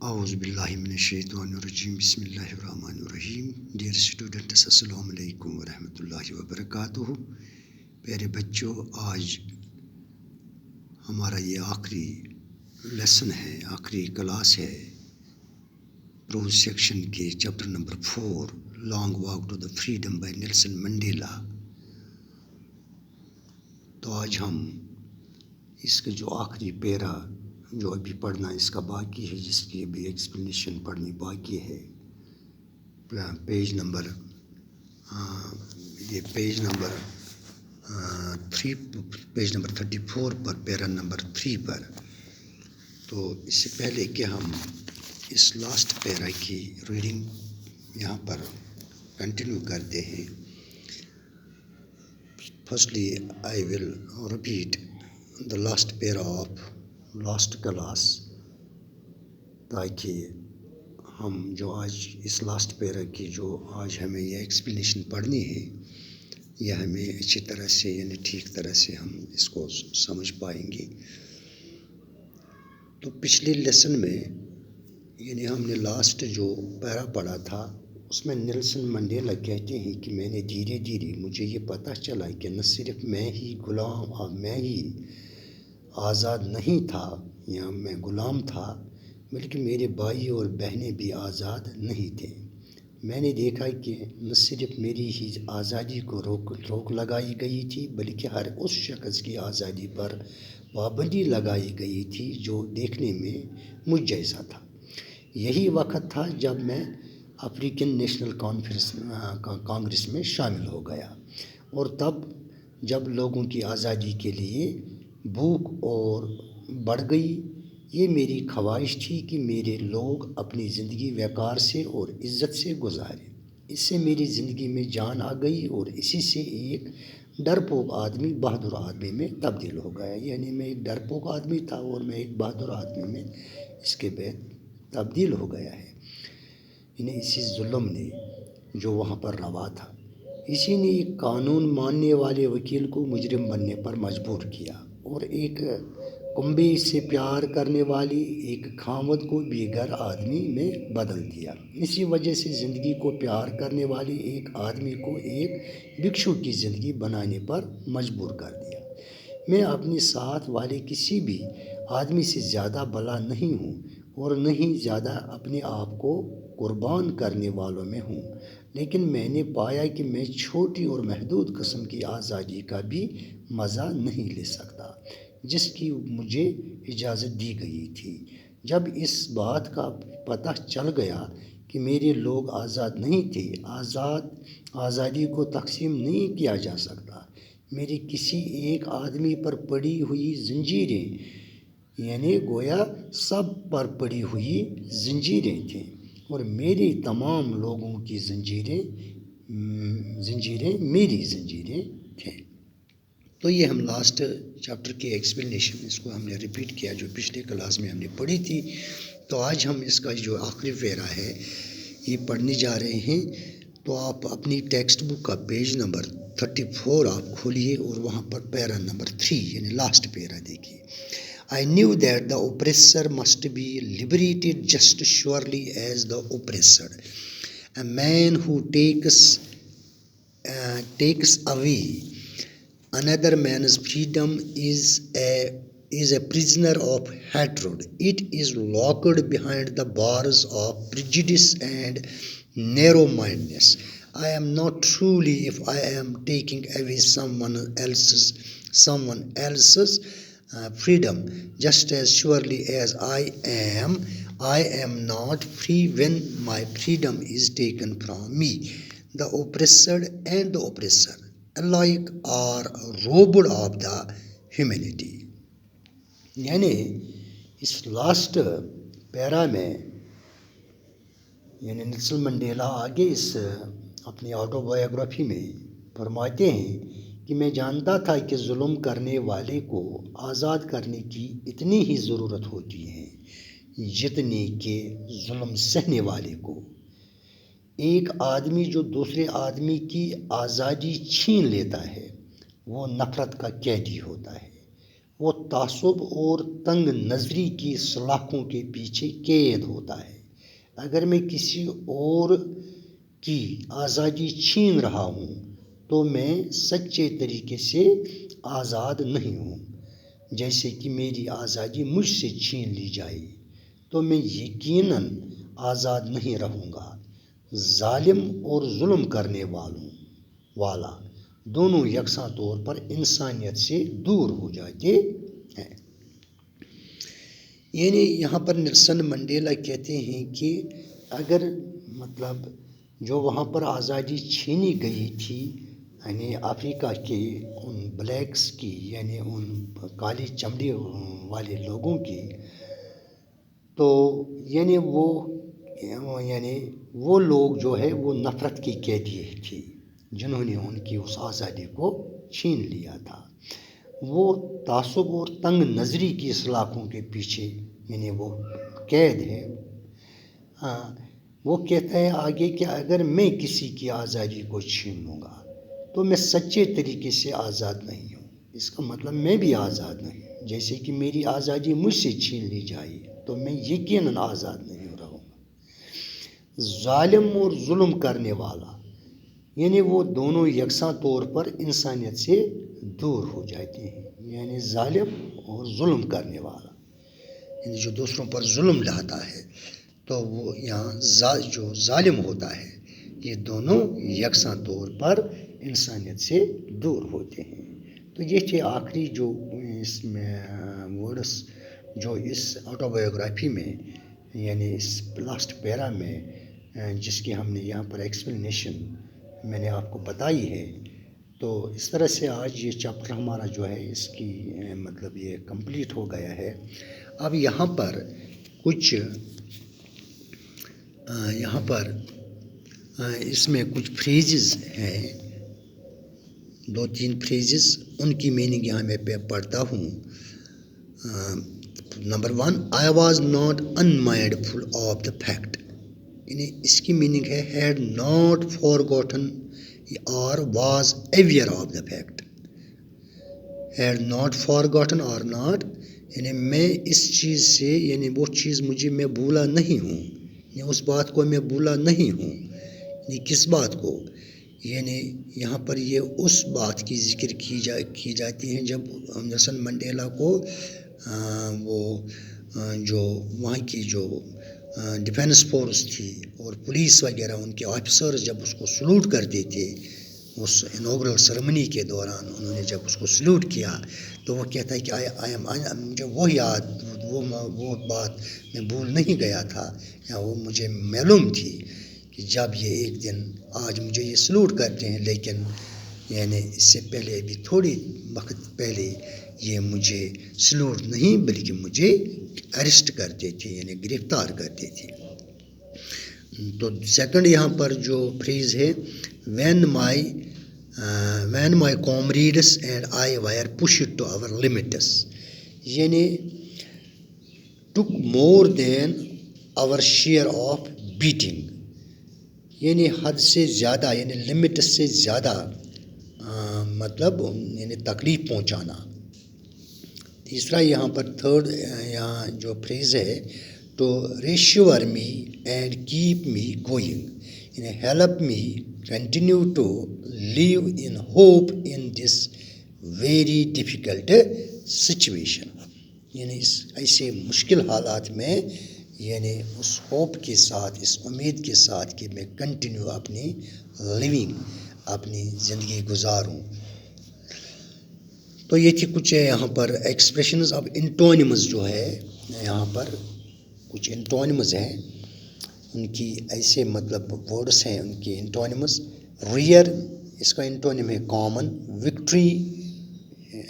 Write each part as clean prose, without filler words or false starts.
اعوذ باللہ من الشیطان الرجیم بسم اللہ الرحمن الرحیم. ڈیئر اسٹوڈنٹس، السلام علیکم ورحمۃ اللہ وبرکاتہ. پیارے بچوں، آج ہمارا یہ آخری لیسن ہے، آخری کلاس ہے پروز سیکشن کے chapter number 4 long walk to the freedom by Nelson Mandela. تو آج ہم اس کا جو آخری پیرا جو ابھی پڑھنا اس کا باقی ہے، جس کی ابھی ایکسپلینیشن پڑھنی باقی ہے، پیج نمبر 34 پر، پیرا نمبر 3 پر. تو اس سے پہلے کہ ہم اس لاسٹ پیرا کی ریڈنگ یہاں پر کنٹینیو کرتے ہیں، firstly I will repeat the last para of last class, تاکہ ہم جو آج اس لاسٹ پیرا کی جو آج ہمیں یہ ایکسپلینیشن پڑھنی ہے، یہ ہمیں اچھی طرح سے یعنی ٹھیک طرح سے ہم اس کو سمجھ پائیں گے. تو پچھلے لیسن میں یعنی ہم نے لاسٹ جو پیرا پڑھا تھا، اس میں نیلسن منڈیلا کہتے ہیں کہ میں نے دھیرے دھیرے مجھے یہ پتہ چلا کہ نہ صرف میں ہی آزاد نہیں تھا یا میں غلام تھا، بلکہ میرے بھائی اور بہنیں بھی آزاد نہیں تھے. میں نے دیکھا کہ نہ صرف میری ہی آزادی کو روک لگائی گئی تھی، بلکہ ہر اس شخص کی آزادی پر پابندی لگائی گئی تھی جو دیکھنے میں مجھ جیسا تھا. یہی وقت تھا جب میں افریقن نیشنل کانگریس میں شامل ہو گیا، اور تب جب لوگوں کی آزادی کے لیے بھوک اور بڑھ گئی. یہ میری خواہش تھی کہ میرے لوگ اپنی زندگی وقار سے اور عزت سے گزاریں. اس سے میری زندگی میں جان آ گئی اور اسی سے ایک ڈرپوک آدمی بہادر آدمی میں تبدیل ہو گیا. یعنی میں ایک ڈرپوک آدمی تھا اور میں ایک بہادر آدمی میں اس کے بعد تبدیل ہو گیا ہے. یعنی اسی ظلم نے جو وہاں پر روا تھا، اسی نے ایک قانون ماننے والے وکیل کو مجرم بننے پر مجبور کیا، اور ایک کنبے سے پیار کرنے والی ایک خاوند کو بے گھر آدمی میں بدل دیا. اسی وجہ سے زندگی کو پیار کرنے والے ایک آدمی کو ایک بھکشو کی زندگی بنانے پر مجبور کر دیا. میں اپنے ساتھ والے کسی بھی آدمی سے زیادہ بھلا نہیں ہوں اور نہ ہی زیادہ اپنے آپ کو قربان کرنے والوں میں ہوں، لیکن میں نے پایا کہ میں چھوٹی اور محدود قسم کی آزادی کا بھی مزہ نہیں لے سکتا جس کی مجھے اجازت دی گئی تھی. جب اس بات کا پتہ چل گیا کہ میرے لوگ آزاد نہیں تھے، آزادی کو تقسیم نہیں کیا جا سکتا، میری کسی ایک آدمی پر پڑی ہوئی زنجیریں یعنی گویا سب پر پڑی ہوئی زنجیریں تھیں، اور میری تمام لوگوں کی زنجیریں میری زنجیریں تھیں. تو یہ ہم لاسٹ چیپٹر کی ایکسپلینیشن اس کو ہم نے ریپیٹ کیا جو پچھلے کلاس میں ہم نے پڑھی تھی. تو آج ہم اس کا جو آخری پیرا ہے یہ پڑھنے جا رہے ہیں. تو آپ اپنی ٹیکسٹ بک کا پیج نمبر 34 آپ کھولیے اور وہاں پر پیرا نمبر 3 یعنی لاسٹ پیرا دیکھیے. I knew that the oppressor must be liberated just surely as the oppressor. A man who takes away another man's freedom is a prisoner of hatred. It is locked behind the bars of prejudice and narrow-mindedness. I am not truly if I am taking away someone else's freedom, just as surely as I am not free when my freedom is taken from me. The oppressed and the oppressor alike are robbed of the humanity. یعنی اس last پیرا میں یعنی Nelson Mandela آگے اس اپنی auto biography میں فرماتے ہیں کہ میں جانتا تھا کہ ظلم کرنے والے کو آزاد کرنے کی اتنی ہی ضرورت ہوتی ہے جتنی کہ ظلم سہنے والے کو. ایک آدمی جو دوسرے آدمی کی آزادی چھین لیتا ہے وہ نفرت کا قیدی ہوتا ہے. وہ تعصب اور تنگ نظری کی سلاخوں کے پیچھے قید ہوتا ہے۔ اگر میں کسی اور کی آزادی چھین رہا ہوں تو میں سچے طریقے سے آزاد نہیں ہوں۔ جیسے کہ میری آزادی مجھ سے چھین لی جائے تو میں یقیناً آزاد نہیں رہوں گا۔ ظالم اور ظلم کرنے والا دونوں یکساں طور پر انسانیت سے دور ہو جاتے ہیں۔ یعنی یہاں پر نیلسن منڈیلا کہتے ہیں کہ اگر مطلب جو وہاں پر آزادی چھینی گئی تھی یعنی افریقہ کے ان بلیکس کی یعنی ان کالی چمڑی والے لوگوں کی، تو یعنی وہ لوگ جو ہے وہ نفرت کی قیدی تھی جنہوں نے ان کی اس آزادی کو چھین لیا تھا۔ وہ تعصب اور تنگ نظری کی سلاخوں کے پیچھے یعنی وہ قید ہے۔ وہ کہتا ہے آگے کہ اگر میں کسی کی آزادی کو چھین لوں گا تو میں سچے طریقے سے آزاد نہیں ہوں۔ اس کا مطلب میں بھی آزاد نہیں ہوں۔ جیسے کہ میری آزادی مجھ سے چھین لی جائے تو میں یقیناً آزاد نہیں رہوں گا۔ ظالم اور ظلم کرنے والا یعنی وہ دونوں یکساں طور پر انسانیت سے دور ہو جاتے ہیں۔ یعنی ظالم اور ظلم کرنے والا یعنی جو دوسروں پر ظلم لاتا ہے تو وہ یہاں جو ظالم ہوتا ہے یہ دونوں یکساں طور پر انسانیت سے دور ہوتے ہیں۔ تو یہ تھے آخری جو اس میں ورڈس جو اس آٹو بایوگرافی میں یعنی اس لاسٹ پیرا میں جس کی ہم نے یہاں پر ایکسپلینیشن میں نے آپ کو بتائی ہے۔ تو اس طرح سے آج یہ چیپٹر ہمارا جو ہے اس کی مطلب یہ کمپلیٹ ہو گیا ہے۔ اب یہاں پر کچھ اس میں کچھ فریزز ہیں، 2-3 فریزز، ان کی میننگ یہاں میں پڑھتا ہوں۔ Number 1 I was not unmindful of the fact، یعنی اس کی میننگ ہے had not forgotten or was aware of the fact۔ had not forgotten or not یعنی میں اس چیز سے یعنی وہ چیز میں بھولا نہیں ہوں، یعنی اس بات کو میں بھولا نہیں ہوں۔ یعنی کس بات کو؟ یعنی یہاں پر یہ اس بات کی ذکر کی جاتی ہے جب نیلسن منڈیلا کو وہ جو وہاں کی جو ڈیفینس فورس تھی اور پولیس وغیرہ ان کے آفیسرز جب اس کو سلوٹ کرتے تھے اس انوگرل سرمنی کے دوران، انہوں نے جب اس کو سلوٹ کیا تو وہ کہتا ہے کہ مجھے وہ یاد وہ بات میں بھول نہیں گیا تھا، یا وہ مجھے معلوم تھی کہ جب یہ ایک دن آج مجھے یہ سلوٹ کرتے ہیں لیکن یعنی اس سے پہلے بھی تھوڑی وقت پہلے یہ مجھے سلوٹ نہیں بلکہ مجھے اریسٹ کرتے تھے یعنی گرفتار کرتے تھے۔ تو سیکنڈ یہاں پر جو فریز ہے when my comrades and I were pushed to our limits، یعنی took more than our share of beating، یعنی حد سے زیادہ یعنی لمٹ سے زیادہ مطلب یعنی تکلیف پہنچانا۔ تیسرا یہاں پر تھرڈ یہاں جو فریز ہے to reassure me and keep me going، یعنی help me continue to live in hope in this very difficult situation، یعنی اس ایسے مشکل حالات میں یعنی اس ہوپ کے ساتھ اس امید کے ساتھ کہ میں کنٹینیو اپنی لیونگ اپنی زندگی گزاروں۔ تو یہ تھی کچھ یہاں پر ایکسپریشنز۔ اب انٹونیمز جو ہے یہاں پر کچھ انٹونیمز ہیں، ان کی ایسے مطلب ورڈس ہیں ان کی انٹونیمز۔ ریئر اس کا انٹونیم ہے کامن، وکٹری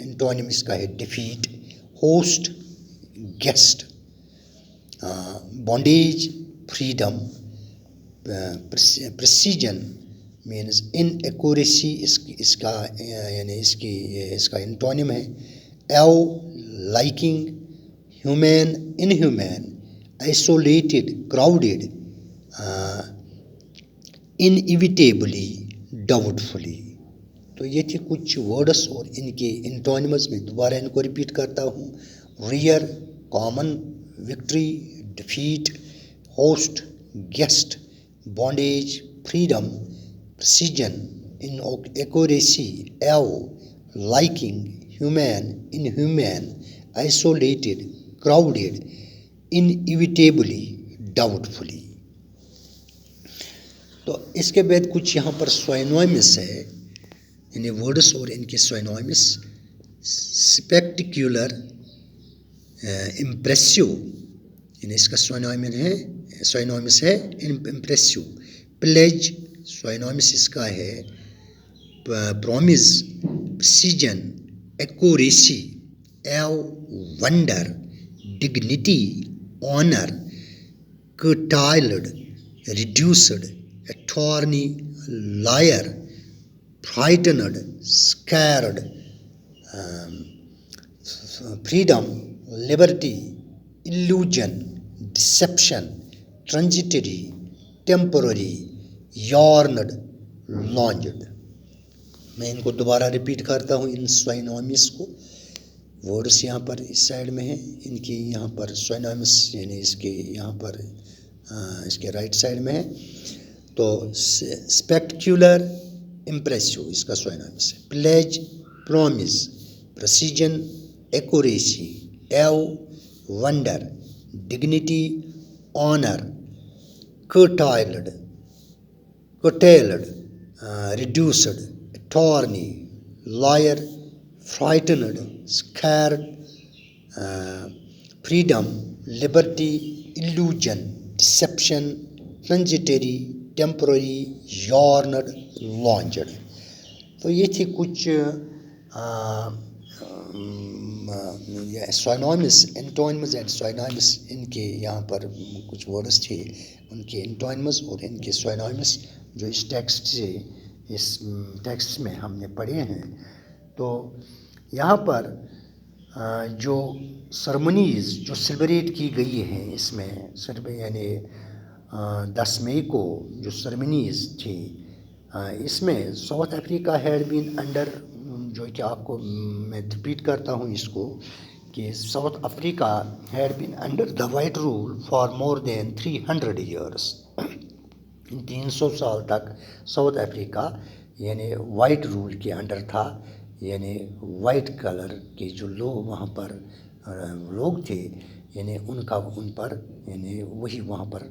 انٹونیم اس کا ہے defeat, host guest, bondage freedom, precision means inaccuracy اس کا یعنی اس کا انٹونیم ہے۔ Awe liking, humane inhumane, isolated crowded, inevitably doubtfully. تو یہ تھے کچھ ورڈس اور ان کے انٹونیمز میں دوبارہ ان کو ریپیٹ کرتا ہوں. Rare common, victory defeat, host guest, bondage freedom, precision accuracy, awe liking, humane inhumane, isolated crowded, inevitably doubtfully. تو اس کے بعد کچھ یہاں پر سوئنومس ہے، یعنی ورڈس اور ان کے سوئنومس. اسپیکٹیکولر، امپریسو، یعنی اس کا سوئنومس ہے امپریسو. پلیج، سوئنومس اس کا ہے promise. Precision, accuracy, awe wonder, dignity, honour, curtailed, reduced, attorney, liar, frightened, scared. Freedom, liberty, illusion، deception، transitory، temporary، yarned، longed. میں ان کو دوبارہ ریپیٹ کرتا ہوں ان سوئنومس کو. ورڈس یہاں پر اس سائڈ میں ہیں، ان کی یہاں پر سوئنومس یعنی اس کے یہاں پر اس کے رائٹ سائڈ میں ہے. تو اسپیکٹیکولر، امپریسو اس کا سوئنومس ہے. Pledge, promise. Precision, accuracy, awe wonder, dignity, honour, curtailed, reduced, attorney, liar, frightened, scared. Freedom, liberty, illusion، deception، transitory، temporary، yarned، longed. تو یہ تھی کچھ سوئنومس، انٹونیمز اینڈ سوئنومس. ان کے یہاں پر کچھ ورڈس تھے، ان کے انٹونیمز اور ان کے سوئنومس جو اس ٹیکسٹ میں ہم نے پڑھے ہیں. تو یہاں پر جو سرمنیز جو سیلیبریٹ کی گئی ہیں اس میں صرف یعنی 10 مئی کو جو سرمنیز تھی اس میں south Africa had been under, جو کہ آپ کو میں ریپیٹ کرتا ہوں اس کو کہ South Africa had been under the white rule for more than 300 years. 300 سال تک ساؤتھ افریقہ یعنی وائٹ رول کے انڈر تھا، یعنی وائٹ کلر کے جو لوگ وہاں پر لوگ تھے یعنی ان پر یعنی وہی وہاں پر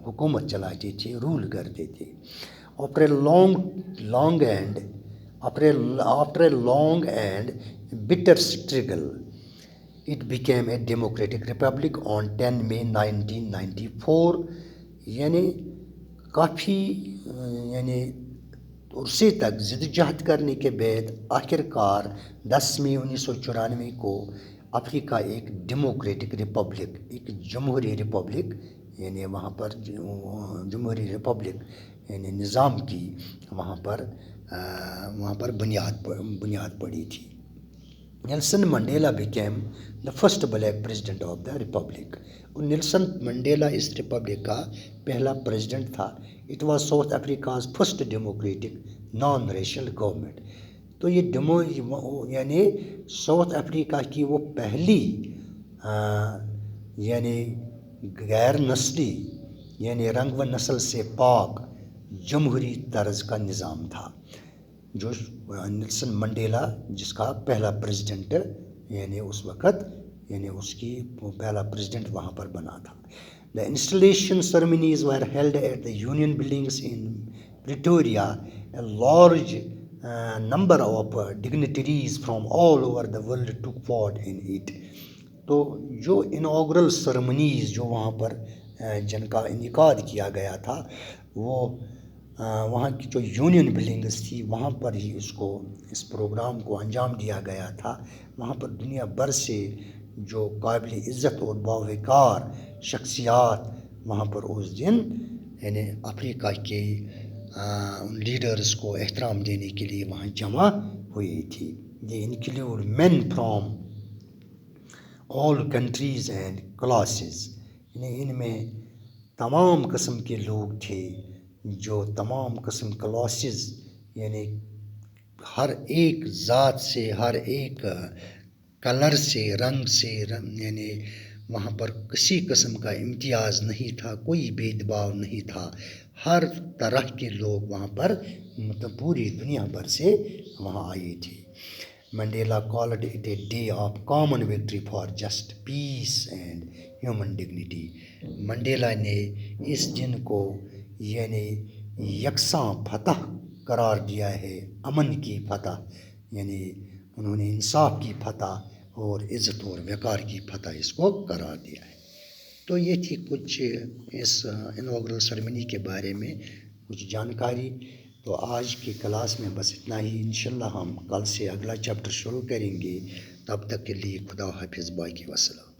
حکومت چلاتے تھے، رول کرتے تھے. After a long and bitter struggle it became a democratic republic on 10 May 1994. یعنی کافی یعنی عرصے تک جدوجہد کرنے کے بعد آخر کار 10 مئی 1994 کو افریقہ ایک ڈیموکریٹک ریپبلک، ایک جمہوری ریپبلک یعنی وہاں پر جمہوری ریپبلک یعنی نظام کی وہاں پر بنیاد پڑی تھی. Nelson Mandela became the first black president of the republic. اور نیلسن منڈیلا اس ریپبلک کا پہلا پریزیڈنٹ تھا. It was South Africa's first democratic non racial government. تو یہ یعنی ساؤتھ افریقہ کی وہ پہلی یعنی غیر نسلی یعنی رنگ و نسل سے پاک جمہوری طرز کا نظام تھا جو نیلسن منڈیلا جس کا پہلا پریزیڈنٹ یعنی اس وقت یعنی اس کی پہلا پریزیڈنٹ وہاں پر بنا تھا. The installation ceremonies were held at the Union Buildings in Pretoria. A large number of dignitaries from all over the world took part in it. تو جو انوگرل سرمنیز جو وہاں پر جن کا انعقاد کیا گیا تھا وہ وہاں کی جو یونین بلڈنگز تھی وہاں پر ہی اس پروگرام کو انجام دیا گیا تھا. وہاں پر دنیا بھر سے جو قابل عزت اور باوقار شخصیات وہاں پر اس دن یعنی افریقہ کے لیڈرز کو احترام دینے کے لیے وہاں جمع ہوئی تھی. یہ include men from all countries and classes. یعنی ان میں تمام قسم کے لوگ تھے جو تمام قسم کلاسز یعنی ہر ایک ذات سے، ہر ایک کلر سے، رنگ سے، یعنی وہاں پر کسی قسم کا امتیاز نہیں تھا، کوئی بھید بھاؤ نہیں تھا، ہر طرح کے لوگ وہاں پر مطلب پوری دنیا بھر سے وہاں آئے تھے۔ Mandela called it a day of common victory for just peace and human dignity۔ Mandela نے اس دن کو یعنی یکساں فتح قرار دیا ہے، امن کی فتح، یعنی انہوں نے انصاف کی فتح اور عزت اور وقار کی فتح اس کو قرار دیا ہے۔ تو یہ تھی کچھ اس انوگرل سرمنی کے بارے میں کچھ جانکاری۔ تو آج کی کلاس میں بس اتنا ہی، انشاءاللہ ہم کل سے اگلا چیپٹر شروع کریں گے۔ تب تک کے لیے خدا حافظ، باقی وسلام۔